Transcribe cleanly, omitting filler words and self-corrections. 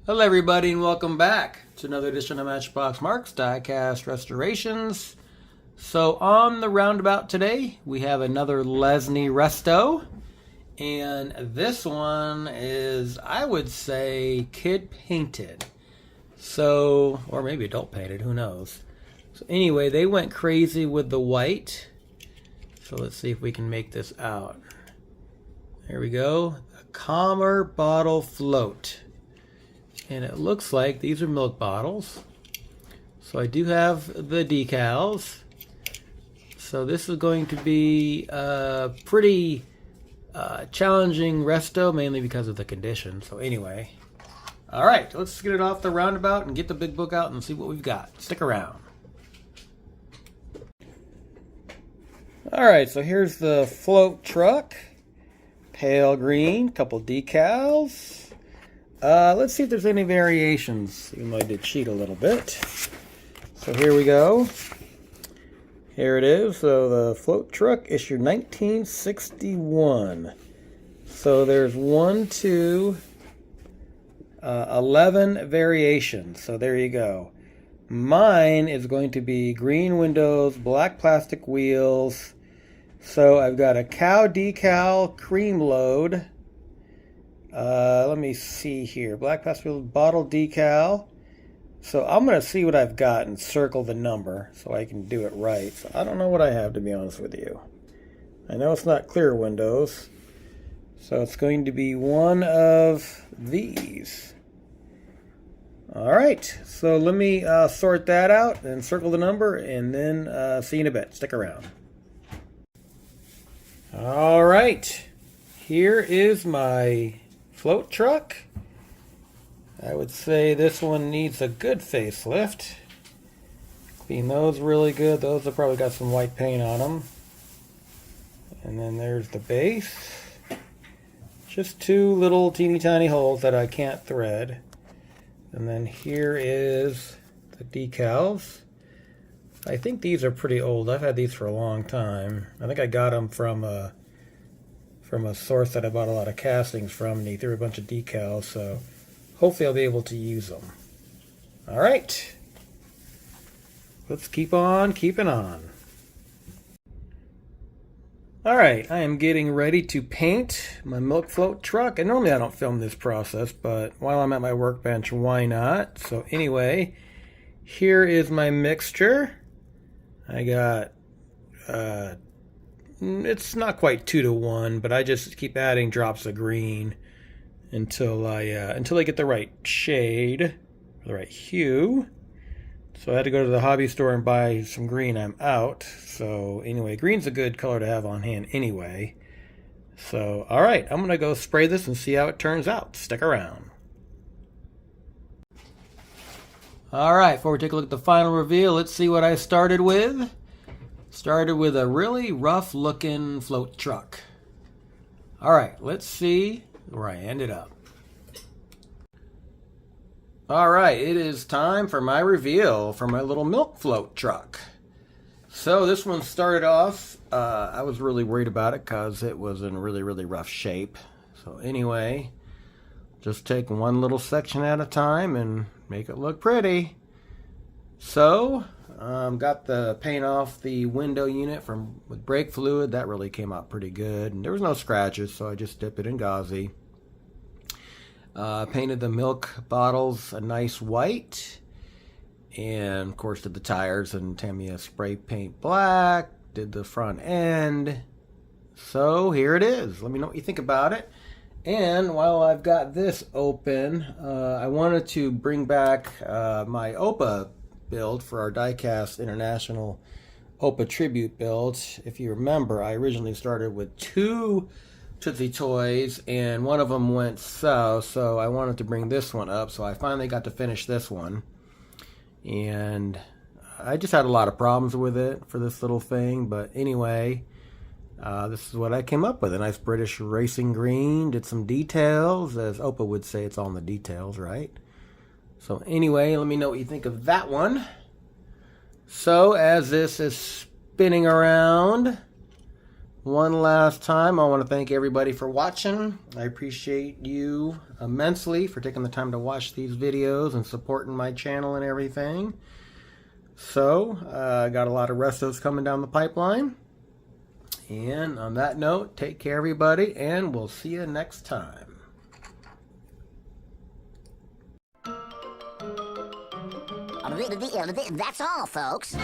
Hello everybody and welcome back to another edition of Matchbox Mark's Diecast Restorations. So on the roundabout today we have another Lesney Resto, and this one is, I would say, kid painted. So, or maybe adult painted, who knows. So anyway, they went crazy with the white. So let's see if we can make this out. There we go. A calmer bottle float. And it looks like these are milk bottles. So I do have the decals. So this is going to be a pretty challenging resto, mainly because of the condition. So anyway, all right, let's get it off the roundabout and get the big book out and see what we've got. Stick around. All right, so here's the float truck. Pale green, couple decals. Let's see if there's any variations, even though I did cheat a little bit. So here we go. Here it is. So the float truck, issue 1961. So there's 11 variations. So there you go. Mine is going to be green windows, black plastic wheels. So I've got a cow decal cream load. Let me see here. Black plastic bottle decal. So I'm going to see what I've got and circle the number so I can do it right. So I don't know what I have, to be honest with you. I know it's not clear windows. So it's going to be one of these. Alright, so let me sort that out and circle the number and then see you in a bit. Stick around. Alright, here is my float truck. I would say this one needs a good facelift. Clean those really good. Those have probably got some white paint on them. And then there's the base. Just two little teeny tiny holes that I can't thread. And then here is the decals. I think these are pretty old. I've had these for a long time. I think I got them from a source that I bought a lot of castings from, and he threw a bunch of decals, so hopefully I'll be able to use them. All right, let's keep on keeping on. All right, I am getting ready to paint my milk float truck, and normally I don't film this process, but while I'm at my workbench, why not? So anyway, here is my mixture. I got it's not quite 2-to-1, but I just keep adding drops of green until I get the right shade, the right hue. So I had to go to the hobby store and buy some green. I'm out. So anyway, green's a good color to have on hand anyway. So all right, I'm gonna go spray this and see how it turns out. Stick around. All right, before we take a look at the final reveal, let's see what I started with. Started with a really rough looking float truck. Alright, let's see where I ended up. Alright, it is time for my reveal for my little milk float truck. So this one started off, I was really worried about it because it was in really rough shape. So anyway, just take one little section at a time and make it look pretty. So got the paint off the window unit with brake fluid. That really came out pretty good, and there was no scratches, so I just dipped it in gauzy. Painted the milk bottles a nice white, and of course did the tires and Tamiya spray paint black. Did the front end. So here it is. Let me know what you think about it. And while I've got this open, I wanted to bring back my OPA build for our Diecast International OPA tribute build. If you remember, I originally started with 2 Tootsie Toys and one of them went south, so I wanted to bring this one up. So I finally got to finish this one, and I just had a lot of problems with it for this little thing. But anyway, this is what I came up with. A nice British racing green. Did some details, as OPA would say, it's all in the details, right? So anyway, let me know what you think of that one. So as this is spinning around, One last time, I want to thank everybody for watching. I appreciate you immensely for taking the time to watch these videos and supporting my channel and everything. So, I got a lot of Restos coming down the pipeline. And on that note, take care everybody, and we'll see you next time. That's all, folks.